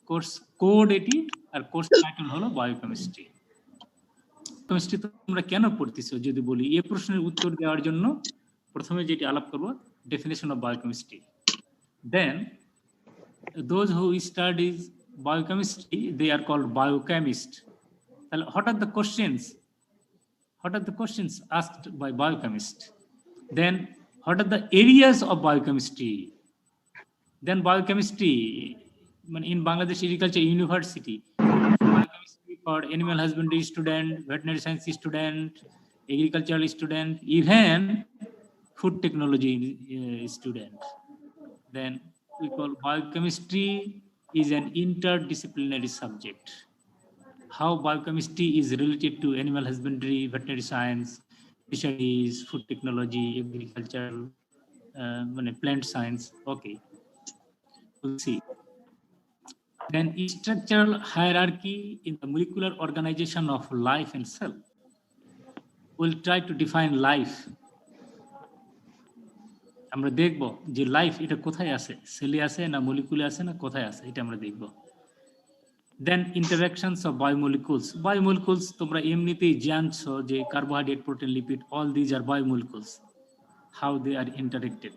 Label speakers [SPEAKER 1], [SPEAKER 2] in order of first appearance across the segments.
[SPEAKER 1] Course code এটি, আর course title হলো biochemistry. Chemistry তোমরা কেন পড়তেছো যদি বলি, এই প্রশ্নের উত্তর দেওয়ার জন্য প্রথমে যেটি আলাপ করব, definition of biochemistry. Then those who studies biochemistry, they are called biochemist. What are the questions? What are the questions asked by biochemist? Then what are the areas of biochemistry? Then biochemistry in Bangladesh Agriculture University, biochemistry for animal husbandry student, veterinary science student, agricultural student, even food technology student. Then we call biochemistry is an interdisciplinary subject. How biochemistry is related to animal husbandry, veterinary science, fisheries, food technology, agricultural, plant science. Okay, we'll see. Then structural hierarchy in the molecular organization of life and cell. We'll try to define life. আমরা দেখব যে life এটা কোথায় আছে, সেলে আছে না মলিকুলে আছে না কোথায় আছে, এটা আমরা দেখব। Then interactions of biomolecules. Biomolecules তোমরা এমনিতেই জানছো যে carbohydrate, protein, lipid, all these are biomolecules, how they are interacted.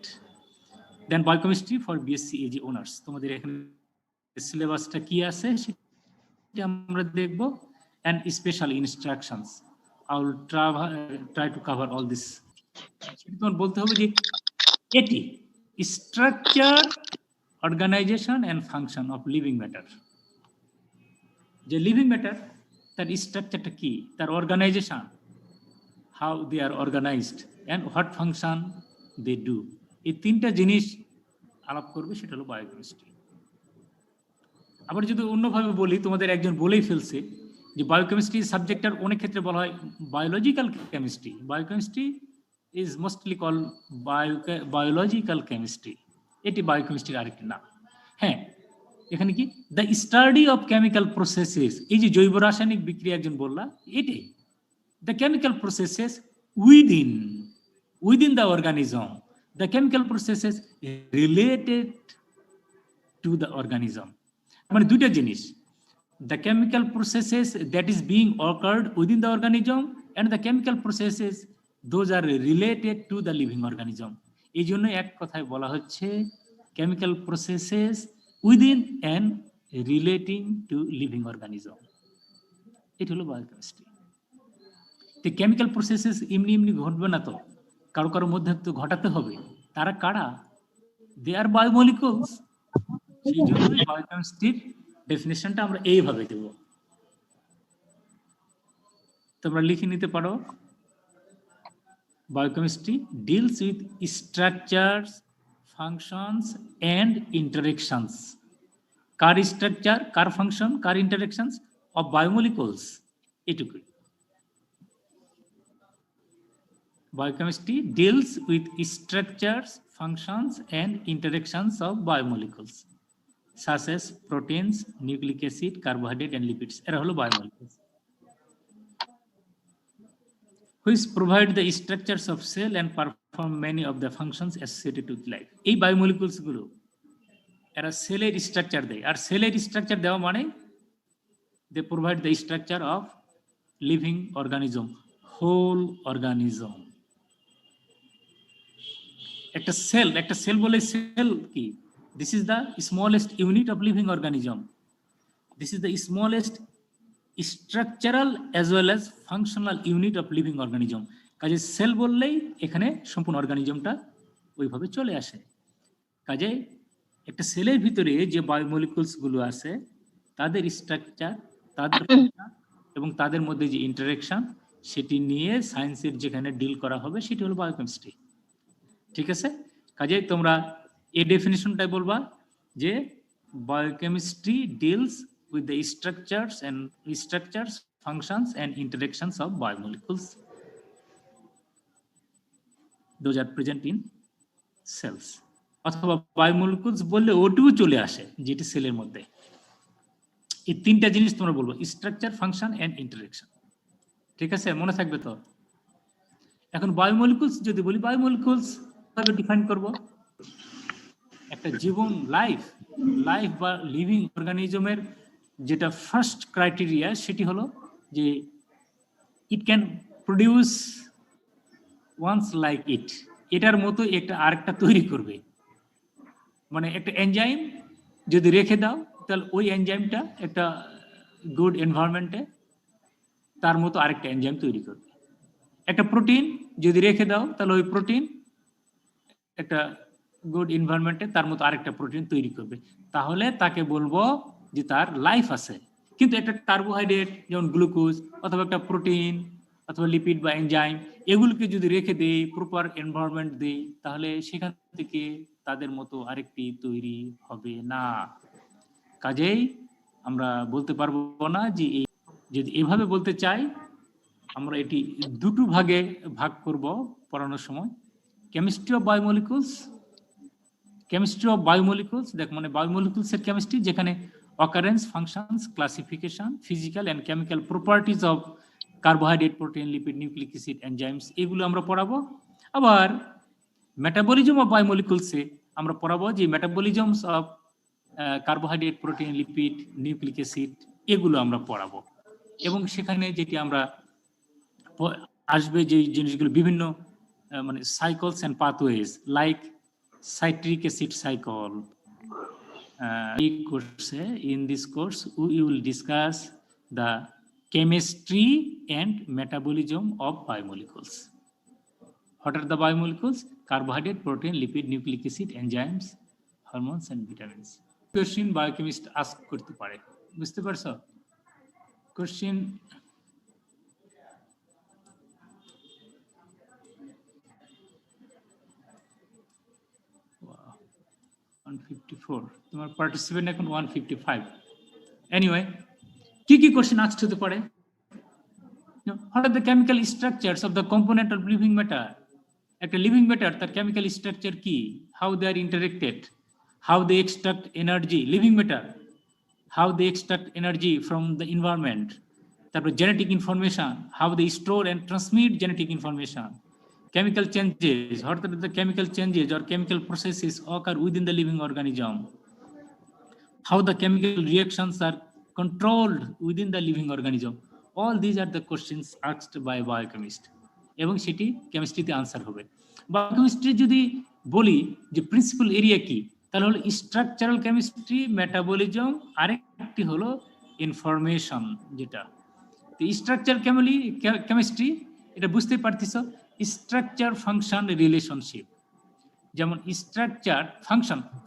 [SPEAKER 1] Then biochemistry for BSc Ag honours, তোমাদের এখানে সিলেবাসটা কি আছে সেটা আমরা দেখব। And special instructions, I will try to cover all this. তোমার বলতে হবে যে এটি structure, organisation and function of living matter. যে লিভিং ম্যাটার তার স্ট্রাকচারটা কি, তার organisation, how they R organised, and what function they do, এই তিনটা জিনিস আলাপ করবে, সেটা হলো বায়োকেমিস্ট্রি। আবার যদি অন্যভাবে বলি, তোমাদের একজন বলেই ফেলছে যে বায়োকেমিস্ট্রি সাবজেক্টটার অনেক ক্ষেত্রে বলা হয় biological chemistry. Biochemistry is mostly call biological chemistry, এটি বায়োকেমিস্ট্রির আরেকটি নাম। হ্যাঁ, এখানে কি the study of chemical processes, এই যে জৈব রাসায়নিক বিক্রিয়া একজন বললা, এটাই the chemical processes within the organism, the chemical processes related to the organism. মানে দুইটা জিনিস, the chemical processes that is being occurred within the organism and the chemical processes those are related to the living organism. এই জন্য এক কথায় বলা হচ্ছে chemical processes within and relating to living organism, এটা হলো বায়োকেমিস্ট্রি। তো কেমিক্যাল প্রসেসেস এমনি এমনি ঘটবে না, তো কারো কারোর মধ্যে তো ঘটাতে হবে। তারা কারা? দে আর বায়োমলিকুলস। সেই জন্য বায়োকেমিস্ট্রির ডেফিনেশনটা আমরা এইভাবে দেব, তোমরা লিখে নিতে পারো। Biochemistry deals with structures, functions and interactions. কার স্ট্রাকচার, কার ফাংশন, কার ইন্টারেকশনস অফ বায়োমলিকুলস, এটুকুই। Biochemistry deals with structures, functions and interactions of biomolecules such as proteins, nucleic acid, carbohydrate and lipids. এরা হলো biomolecules which provide the structures of cell and perform many of the functions associated with life. এই biomolecules গুলো এরা সেলের structure দেয়, আর সেলের structure দেওয়া মানে they provide the structure of living organism, whole organism. একটা সেল বলে, সেল কি? This is the smallest unit of living organism, this is the smallest structural as well as functional unit of living organism. কাজে sell বললেই এখানে সম্পূর্ণ অর্গানিজমটা ওইভাবে চলে আসে। কাজে একটা সেলের ভিতরে যে বায়োমলিকুলস গুলো আছে, তাদের স্ট্রাকচার, তাদের এবং তাদের মধ্যে যে ইন্টারেকশন, সেটি নিয়ে সায়েন্সের যেখানে ডিল করা হবে সেটি হলো বায়োকেমিস্ট্রি। ঠিক আছে? কাজে তোমরা এই ডেফিনিশনটাই বলবা যে biochemistry deals with the structures, functions and interactions of biomolecules those are present in cells. অথবা বায়োমলিকুলস বললে ওটুকু চলে আসে যেটি সেলের মধ্যে। এই তিনটা জিনিস তোমরা বলবো, স্ট্রাকচার, ফাংশন অ্যান্ড ইন্টারেকশন। ঠিক আছে? মনে থাকবে তো? এখন বায়োমলিকুলস যদি বলি, বায়োমলিকুলস ভাবে ডিফাইন করব। একটা জীবন লাইফ বা লিভিং অর্গানিজমের যেটা ফার্স্ট ক্রাইটেরিয়া সেটি হলো যে it can produce once like it, এটার মতো একটা আরেকটা তৈরি করবে। মানে একটা এনজাইম যদি রেখে দাও তাহলে ওই এনজাইমটা একটা গুড এনভায়রনমেন্টে তার মতো আরেকটা এনজাইম তৈরি করবে। একটা প্রোটিন যদি রেখে দাও তাহলে ওই প্রোটিন একটা গুড এনভায়রনমেন্টে তার মতো আরেকটা প্রোটিন তৈরি করবে। তাহলে তাকে বলবো যে তার লাইফ আছে। কিন্তু একটা কার্বোহাইড্রেট যেমন গ্লুকোজ অথবা একটা প্রোটিন অথবা লিপিড বা এনজাইম এগুলোকে যদি রেখে দেই, প্রপার এনভায়রনমেন্ট দেই, তাহলে সেখান থেকে তাদের মতো আরেকটি তৈরি হবে না। কাজেই আমরা বলতে পারবো না যে যদি এভাবে বলতে চাই আমরা এটি দুটো ভাগে ভাগ করব পড়ানোর সময়। কেমিস্ট্রি অফ বায়োমলিকুলস, দেখ মানে বায়োমলিকুলস এর কেমিস্ট্রি যেখানে occurrence, functions, classification, physical and chemical properties of carbohydrate, protein, lipid, nucleic acid, enzymes এগুলো আমরা পড়াবো। আবার মেটাবলিজম অফ বায়োমলিকুলসে আমরা পড়াবো যে metabolisms of carbohydrate, protein, lipid, nucleic acid এগুলো আমরা পড়াবো। এবং সেখানে যেটি আমরা আসবে যে জিনিসগুলো বিভিন্ন মানে cycles and pathways like citric acid cycle. In this course, we will discuss the chemistry and metabolism of biomolecules. What are the biomolecules? Carbohydrate, protein, lipid, nucleic acid, enzymes, hormones, and vitamins. Question biochemist ask করতে পারে, বুঝতে পারছো? Question তোমার participant এখন 155। Anyway কি কি question আসতে হতে পারে? What are the chemical structures of the component of living matter? একটা লিভিং ম্যাটার তার কেমিক্যাল স্ট্রাকচার কি, how they are interacted, how they extract energy, living matter how they extract energy from the environment. তারপর genetic information, how they store and transmit genetic information. Chemical changes, what are the chemical changes or chemical processes occur within the living organism? How the chemical reactions are controlled within the living organism? All these are the questions asked by biochemist, এবং সেটি কেমিস্ট্রিতে answer হবে। Biochemistry যদি বলি যে principal area কি, তাহলে হলো structural chemistry, metabolism, আরেকটি হলো ইনফরমেশন। যেটা স্ট্রাকচার কেমিস্ট্রি এটা বুঝতে পারতেছ, স্ট্রাকচার ফাংশন রিলেশনশিপ। যেমন structure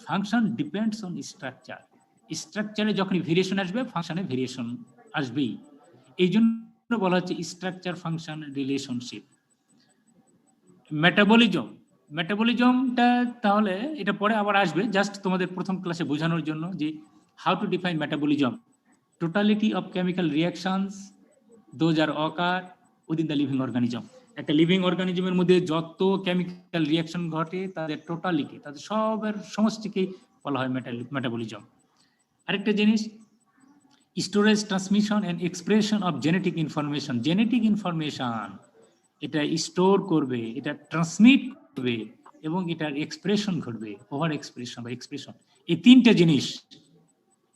[SPEAKER 1] function depends on structure. স্ট্রাকচারে যখন ভেরিয়েশন আসবে ফাংশনে ভেরিয়েশন আসবেই, এই জন্য বলা হচ্ছে স্ট্রাকচার ফাংশন রিলেশনশিপ। মেটাবলিজমটা তাহলে এটা পরে আবার আসবে, জাস্ট তোমাদের প্রথম ক্লাসে বোঝানোর জন্য যে how to define metabolism. Totality of chemical reactions those are ochre within the living organism. একটা লিভিং অর্গানিজমের মধ্যে যত কেমিক্যাল রিয়াকশন ঘটে তাদের টোটালিটি, তাদের সবের সমষ্টিকেই বলা হয় মেটাবলিজম। আরেকটা জিনিস storage, transmission and expression of genetic information. Genetic information এটা স্টোর করবে, এটা ট্রান্সমিট করবে এবং এটার এক্সপ্রেশন ঘটবে, ওভার এক্সপ্রেশন বা এক্সপ্রেশন। এই তিনটা জিনিস,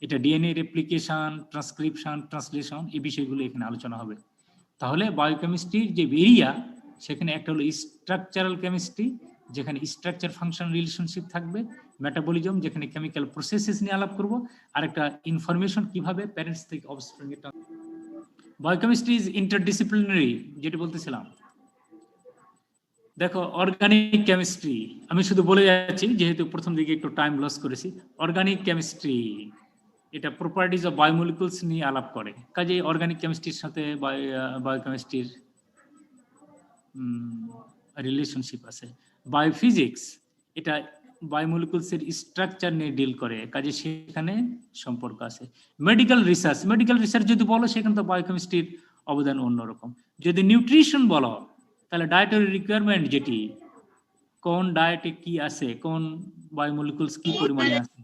[SPEAKER 1] এটা ডিএনএ রেপ্লিকেশন, ট্রান্সক্রিপশন, ট্রান্সলেশন, এই বিষয়গুলো এখানে আলোচনা হবে। তাহলে বায়োকেমিস্ট্রির যে এরিয়া সেখানে একটা হলো স্ট্রাকচারাল কেমিস্ট্রি যেখানে স্ট্রাকচার ফাংশন রিলেশনশিপ থাকবে, মেটাবলিজম যেখানে কেমিক্যাল প্রসেসেস নিয়ে আলাপ করব, আর একটা ইনফরমেশন কিভাবে প্যারেন্টস থেকে offspring A. Biochemistry is interdisciplinary, যেটা বলতেছিলাম। দেখো অর্গানিক কেমিস্ট্রি আমি শুধু বলে যাচ্ছি যেহেতু প্রথম দিকে একটু টাইম লস করেছি। অর্গানিক কেমিস্ট্রি এটা প্রপার্টিজ অফ বায়োমলিকুলস নিয়ে আলাপ করে, কাজে অর্গানিক কেমিস্ট্রির সাথে বায়োকেমিস্ট্রির রিলেশনশিপ আছে। বায়োফিজিক্স এটা বায়োমলিকুলস এর স্ট্রাকচার নিয়ে ডিল করে, কাজে সেখানে সম্পর্ক আছে। মেডিকেল রিসার্চ যদি বলো সেখানে তো বায়োকেমিস্ট্রির অবদান অন্যরকম। যদি নিউট্রিশন বলো তাহলে ডায়েটারি রিকোয়ারমেন্ট, যেটি কোন ডায়েটে কি আছে, কোন বায়োমলিকুলস কি পরিমাণে আছে।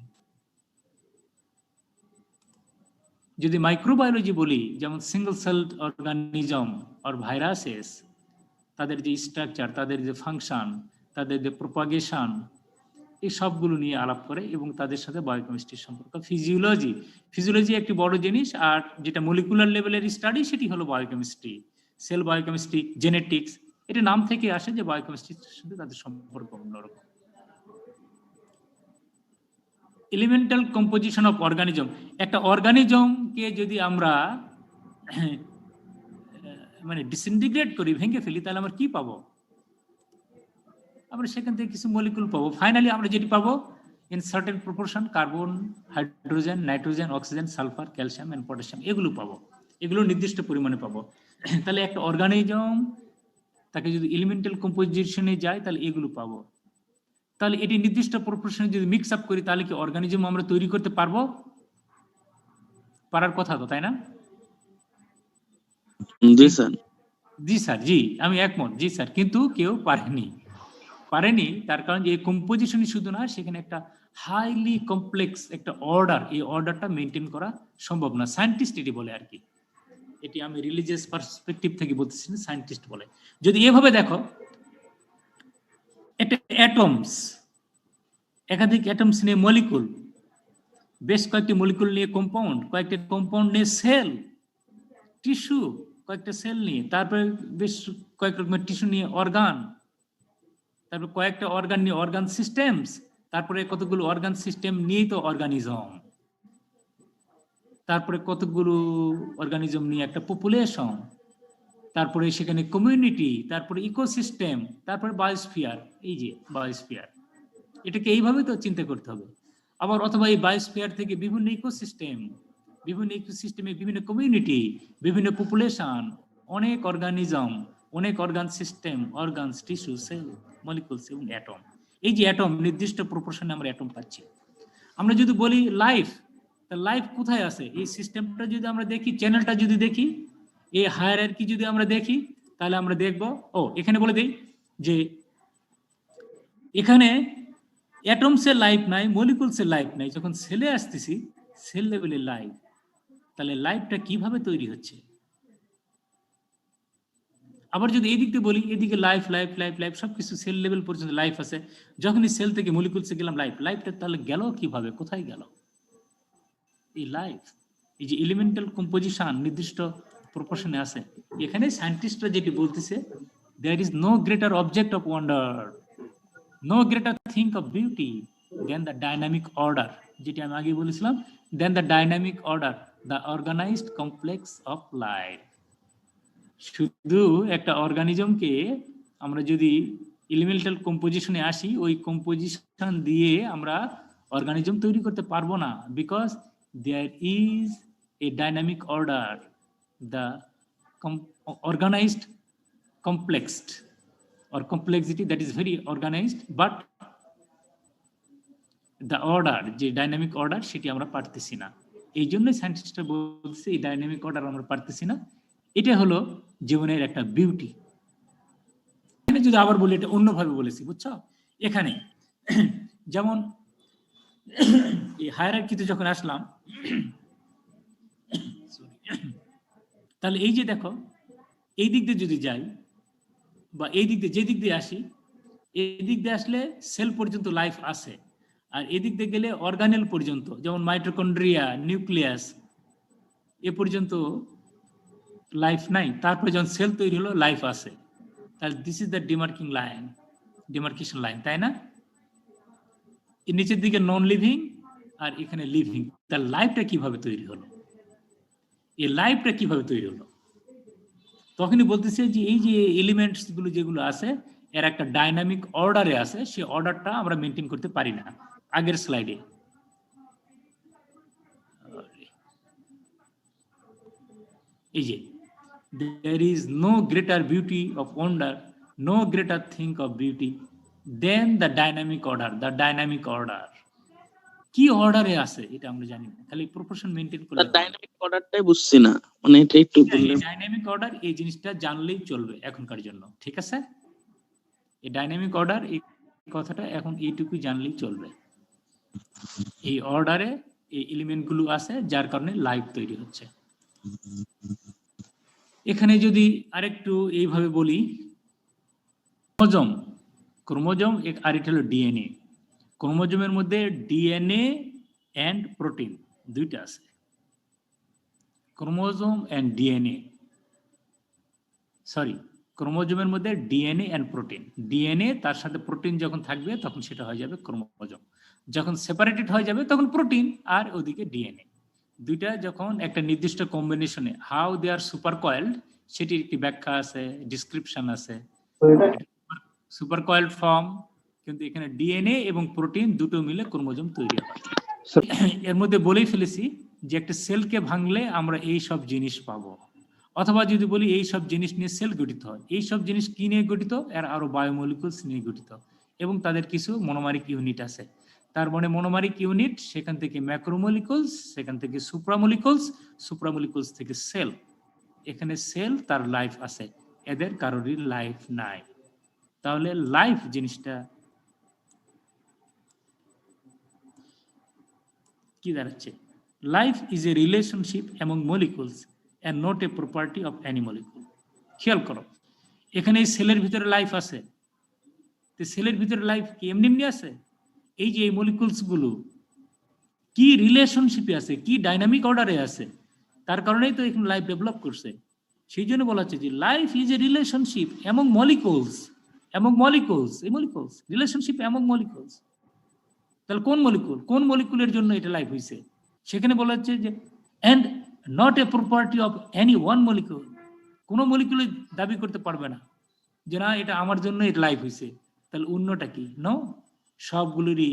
[SPEAKER 1] যদি মাইক্রোবায়োলজি বলি যেমন সিঙ্গল সেলড অর্গানিজম আর ভাইরাসেস, তাদের যে স্ট্রাকচার, তাদের যে ফাংশন, তাদের যে প্রোপাগেশন, এই সবগুলো নিয়ে আলাপ করে এবং তাদের সাথে বায়োকেমিস্ট্রির সম্পর্ক। ফিজিওলজি একটি বড় জিনিস, আর যেটা মলিকুলার লেভেলের স্টাডি সেটি হলো বায়োকেমিস্ট্রি, সেল বায়োকেমিস্ট্রি, জেনেটিক্স। এটা নাম থেকে আসে যে বায়োকেমিস্ট্রির সাথে তাদের সম্পর্ক অন্যরকম। এলিমেন্টাল কম্পোজিশন অফ অর্গানিজম, একটা অর্গানিজমকে যদি আমরা মানে ডিসইন্টিগ্রেট করি, ভেঙে ফেলি, তাহলে আমরা কি পাবো? আমরা সেখান থেকে কিছু মলিকুল পাবো। ফাইনালি আমরা যেটি পাবো, in certain proportion carbon, hydrogen, nitrogen, oxygen, sulphur, calcium and potassium, এগুলো পাবো। এগুলো নির্দিষ্ট পরিমাণে পাবো। তাহলে একটা অর্গানিজম তাকে যদি এলিমেন্টাল কম্পোজিশনে যায় তাহলে এগুলো পাবো। তাহলে এটি নির্দিষ্ট প্রপোর্শনে যদি মিক্স আপ করি তাহলে কি অর্গানিজম আমরা তৈরি করতে পারবো? পারার কথা তো, তাই না?
[SPEAKER 2] জি স্যার।
[SPEAKER 1] জি স্যার, জি আমি একমত, জি স্যার। কিন্তু কেউ পারেনি তার কারণ যে এই কম্পোজিশনই শুধু না, সেখানে একটা হাইলি কমপ্লেক্স একটা অর্ডার, এই অর্ডারটা মেনটেন করা সম্ভব না। সায়েন্টিস্ট এটি বলে আর কি। এটি আমি রিলিজিয়াস পার্সপেক্টিভ থেকে বলতেছি না, সায়েন্টিস্ট বলে। যদি এভাবে দেখো, একটা অ্যাটমস, একাধিক অ্যাটমস নিয়ে মলিকুল, বেশ কয়েকটি মলিকুল নিয়ে কম্পাউন্ড, কয়েকটি কম্পাউন্ড নিয়ে সেল, টিস্যু, কয়েকটা সেল নিয়ে, তারপরে বেশ কয়েক রকমের টিস্যু নিয়ে অর্গান, তারপর কয়েকটা অর্গান নিয়ে অর্গান সিস্টেমস, তারপরে কতগুলো অর্গান সিস্টেম নিয়েই তো অর্গানিজম, তারপরে কতগুলো অর্গানিজম নিয়ে একটা পপুলেশন, তারপরে সেখানে কমিউনিটি, তারপরে ইকোসিস্টেম, তারপরে বায়োস্ফিয়ার। এই যে বায়োস্ফিয়ার, এটাকে এইভাবে তো চিন্তা করতে হবে। আবার অথবা এই বায়োস্ফিয়ার থেকে বিভিন্ন ইকোসিস্টেমে বিভিন্ন কমিউনিটি, বিভিন্ন পপুলেশন, অনেক অর্গানিজম, অনেক organ system, organs, tissue, cell, molecules এবং অ্যাটম। এই যে অ্যাটম, নির্দিষ্ট প্রপোর্শনে আমরা অ্যাটম পাচ্ছি। আমরা যদি বলি লাইফ, তা লাইফ কোথায় আছে? এই সিস্টেমটা যদি আমরা দেখি, চ্যানেলটা যদি দেখি, এই হায়ারার্কি যদি আমরা দেখি, তাহলে আমরা দেখব, এখানে বলে দেই যে এখানে অ্যাটমসের লাইফ নাই, মলিকুলসের লাইফ নাই। যখন সেলে আসতেছি, সেল লেভেলের লাইফ, তাহলে লাইফটা কিভাবে তৈরি হচ্ছে? আবার যদি এই দিক দিয়ে বলি, এদিকে লাইফ লাইফ লাইফ লাইফ সবকিছু সেল লেভেল পর্যন্ত লাইফ আছে, যখনই সেল থেকে মলিকুলসে গেলাম লাইফটা তাহলে গেল কিভাবে? কোথায় গেল এই লাইফ? এই যে এলিমেন্টাল কম্পোজিশন নির্দিষ্ট প্রপোর্শনে আছে। এখানে সায়েন্টিস্টরা যেটি বলতেছে, there is no greater object of wonder, no greater think of beauty than the dynamic order, যেটি আমি আগে বলেছিলাম, than the dynamic order, the organised complex of life. শুধু একটা অর্গানিজমকে আমরা যদি এলিমেন্টাল কম্পোজিশনে আসি, ওই কম্পোজিশন দিয়ে আমরা অর্গানিজম তৈরি করতে পারবো না, because there is a dynamic order, the organized complexed or complexity that is very organized, but the order, যে ডাইনামিক অর্ডার, সেটি আমরা পারতেছি না। এই জন্যই সায়েন্টিস্টরা বলছে এই ডাইনামিক অর্ডার আমরা পারতেছি না। এটা হলো জীবনের একটা বিউটি। এখানে যদি আবার বলি, এটা অন্যভাবে বলেছি, বুঝছো? এখানে যেমন এই হায়ারার্কিতে যখন আসলাম, তাহলে এই যে দেখো, এই দিক দিয়ে যদি যাই বা এই দিক দিয়ে, যে দিক দিয়ে আসি, এই দিক দিয়ে আসলে সেল পর্যন্ত লাইফ আছে, আর এদিক দিয়ে গেলে অর্গানেল পর্যন্ত, যেমন মাইটোকন্ড্রিয়া, নিউক্লিয়াস, এ পর্যন্ত লাইফ নাই। তারপরে যখন সেল তৈরি হলো লাইফ আছে। তাহলে this is the demarcation line, তাই না? এর নিচের দিকে নন লিভিং আর এখানে লিভিং। তার লাইফটা কিভাবে তৈরি হলো? এই লাইফটা কিভাবে তৈরি হলো? তখনই বলতেছে যে এই যে এলিমেন্টস গুলো যেগুলো আছে, এর একটা ডাইনামিক অর্ডারে আছে, সেই অর্ডারটা আমরা মেনটেন করতে পারি না। আগের স্লাইডে এই যে, there is no greater beauty of wonder, no greater thing of beauty than the dynamic order. কি অর্ডারে আছে এটা আমরা জানি না, খালি প্রপোর্শন মেনটেন করলে হবে।
[SPEAKER 2] ডাইনামিক অর্ডারটাই বুঝছি না, মানে এটা একটু বললে।
[SPEAKER 1] ডাইনামিক অর্ডার, এই জিনিসটা জানলেই চলবে এখনকার জন্য, ঠিক আছে? এই ডাইনামিক অর্ডার, এই কথাটা এখন এইটুকু জানলেই চলবে। এই অর্ডারে এই এলিমেন্ট গুলো আছে, যার কারণে লাইফ তৈরি হচ্ছে। এখানে যদি আরেকটু এইভাবে বলি, ক্রোমোজোম আর এটা হলো ডিএনএ। ক্রোমোজোমের মধ্যে ডিএনএ এন্ড প্রোটিন দুইটা আছে, ক্রোমোজোম এন্ড ডিএনএ, সরি, ক্রোমোজোমের মধ্যে ডিএনএ এন্ড প্রোটিন, ডিএনএ তার সাথে প্রোটিন যখন থাকবে তখন সেটা হয়ে যাবে ক্রোমোজোম, যখন সেপারেটেড হয়ে যাবে তখন প্রোটিন আর ওদিকে ডিএনএ, দুইটা যখন একটা নির্দিষ্ট কম্বিনেশনে how they are super coiled সেটির একটি ব্যাখ্যা আছে, ডিসক্রিপশন আছে, সুপার কয়েলড ফর্ম, কিন্তু এখানে ডিএনএ এবং প্রোটিন দুটো মিলে ক্রোমোজোম তৈরি হয়। এর মধ্যে বলেই ফেলেছি যে একটা সেলকে ভাঙলে আমরা এই সব জিনিস পাবো, অথবা যদি বলি এই সব জিনিস নিয়ে সেল গঠিত হয়, এই সব জিনিস কি নিয়ে গঠিত, এর আরো বায়োমলিকুলস নিয়ে গঠিত এবং তাদের কিছু মনোমারিক ইউনিট আছে। তার মানে মনোমারিক ইউনিট, সেখান থেকে ম্যাক্রোমলিকুলস, সেখান থেকে সুপ্রামলিকুলস, সুপ্রামলিকুলস থেকে সেল। এখানে সেল তার লাইফ আছে, এদের কারোরই লাইফ নাই। তাহলে লাইফ জিনিসটা কি দাঁড়াচ্ছে? Life is a relationship among molecules and not a property of any molecule. খেয়াল করো, এখানে এই সেলের ভিতরে লাইফ আছে, তো সেলের ভিতরে লাইফ কি এমনি এমনি আছে? এই যে এই মলিকুলস গুলো কি রিলেশনশিপে আছে, কি ডাইনামিক অর্ডারে আছে, তার কারণেই তো এখানে লাইফ ডেভেলপ করছে। সেই জন্য বলা হচ্ছে যে life is a relationship among molecules, among molecules, এই মলিকুলস রিলেশনশিপ অ্যামং মলিকুলস। তাহলে কোন মলিকুল, কোন মলিকুলের জন্য এটা লাইফ হয়েছে? সেখানে বলা হচ্ছে যে and not a property of any one molecule, কোনো মলিকুলে দাবি করতে পারবে না যে না এটা আমার জন্য এটা লাইফ হয়েছে। তাহলে অন্যটা কি? নো, সবগুলোরই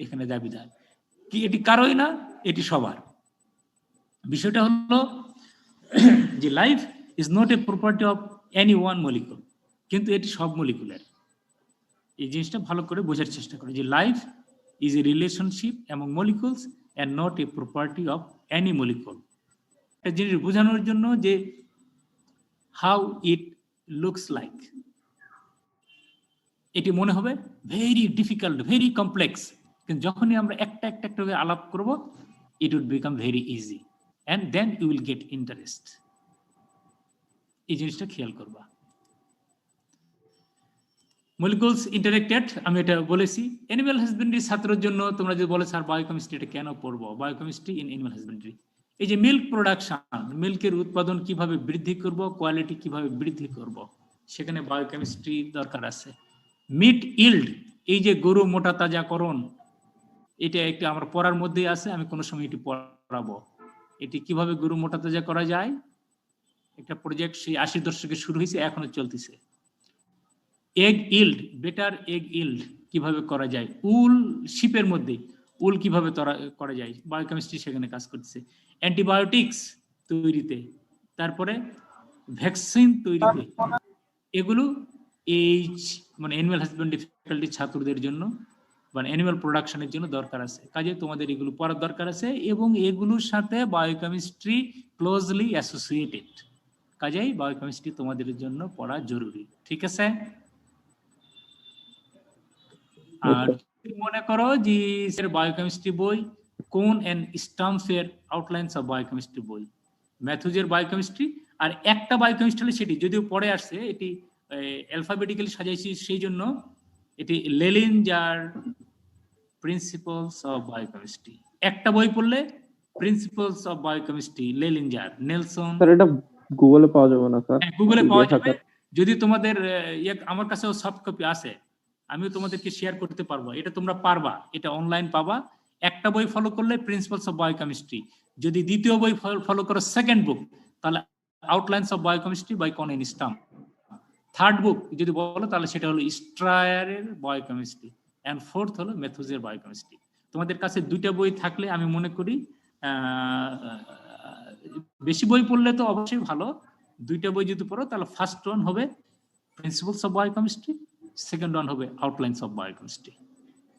[SPEAKER 1] এখানে দাবিদার কি, এটি কারোই না, এটি সবার। বিষয়টা হলো যে life is not a property of any one molecule, কিন্তু এটি সব মলিকুলের। এই জিনিসটা ভালো করে বোঝার চেষ্টা করো যে life is a relationship among molecules and not a property of any molecule. একটা জিনিস বোঝানোর জন্য যে how it looks like, এটি মনে হবে ভেরি ডিফিকাল্ট, ভেরি কমপ্লেক্স, কিন্তু যখনই আমরা একটা একটা একটা করে আলাপ করব, it would become very easy and then you will get interest. এই জিনিসটা খেয়াল করবা। মলিকুলস ইন্টারেক্টেড, আমি এটা বলেছি। অ্যানিমাল হাজবেন্ডারি ছাত্রের জন্য তোমরা যদি বলে স্যার বায়োকেমিস্ট্রি এটা কেন পড়বো, বায়োকেমিস্ট্রি ইন অ্যানিমাল হাজবেন্ডারি, এই যে মিল্ক প্রোডাকশন, মিল্কের উৎপাদন কিভাবে বৃদ্ধি করব, কোয়ালিটি কিভাবে বৃদ্ধি করব, সেখানে বায়োকেমিস্ট্রি দরকার আছে। মিট ইল্ড, এই যে গরু মোটা তাজাকরণ, এটা একটা আমার পড়ার মধ্যেই আছে, আমি কোনো সময় এটি পড়াবো। এটি কিভাবে গরু মোটা তাজা করা যায়, একটা প্রজেক্ট সেই 80 দশকে শুরু হয়েছে, এখনো চলতেছে। Egg yield, better egg yield কিভাবে করা যায়, উল শিপের মধ্যে উল কিভাবে করা যায়, বায়োকেমিস্ট্রি সেখানে কাজ করতেছে। অ্যান্টিবায়োটিক্স তৈরিতে, তারপরে ভ্যাকসিন তৈরিতে, এগুলো এই মানে অ্যানিমাল হাজবেন্ডারি ফ্যাকাল্টি ছাত্রদের জন্য মানে অ্যানিমাল প্রোডাকশনের জন্য দরকার আছে। কাজে তোমাদের এগুলো পড়ার দরকার আছে এবং এগুলোর সাথে বায়োকেমিস্ট্রি ক্লোজলি অ্যাসোসিয়েটেড, কাজেই বায়োকেমিস্ট্রি তোমাদের জন্য পড়া জরুরি। ঠিক আছে? আর মনে করো যে বায়োকেমিস্ট্রি বই কোন এন্ড স্টাম্পের আউটলাইনস অফ বায়োকেমিস্ট্রি বই, ম্যাথুজের বায়োকেমিস্ট্রি, আর একটা বায়োকেমিস্ট্রি সেটি যদিও পরে আসছে, এটি অ্যালফাবেটিক্যালি সাজাইছি, সেই জন্য এটি লেলিঞ্জার প্রিন্সিপালস অফ বায়োকেমিস্ট্রি। একটা বই পড়লে principles of biochemistry, Lehninger, Nelson.
[SPEAKER 3] Sir এটা গুগলে পাওয়া যাবে না স্যার?
[SPEAKER 1] গুগলে পাওয়া যাবে, যদি তোমাদের আমার কাছেও সফট কপি আছে, আমিও তোমাদেরকে শেয়ার করতে পারবো, এটা তোমরা পারবা, এটা অনলাইন পাবা। একটা বই ফলো করলে প্রিন্সিপালস অফ বায়োকেমিস্ট্রি, যদি দ্বিতীয় বই ফলো করো সেকেন্ড বুক, তাহলে outlines of biochemistry by Conn Stumpf. Third book যদি বলো তাহলে সেটা হলো স্ট্রায়ারের বায়োকেমিস্ট্রি, এন্ড ফোর্থ হলো ম্যাথুজের বায়োকেমিস্ট্রি। তোমাদের কাছে দুইটা বই থাকলে আমি মনে করি বেশি বই পড়লে তো অবশ্যই ভালো, দুইটা বই যদি পড়ো তাহলে ফার্স্ট ওয়ান হবে principles of biochemistry, second one হবে আউটলাইনস অফ বায়োকেমিস্ট্রি।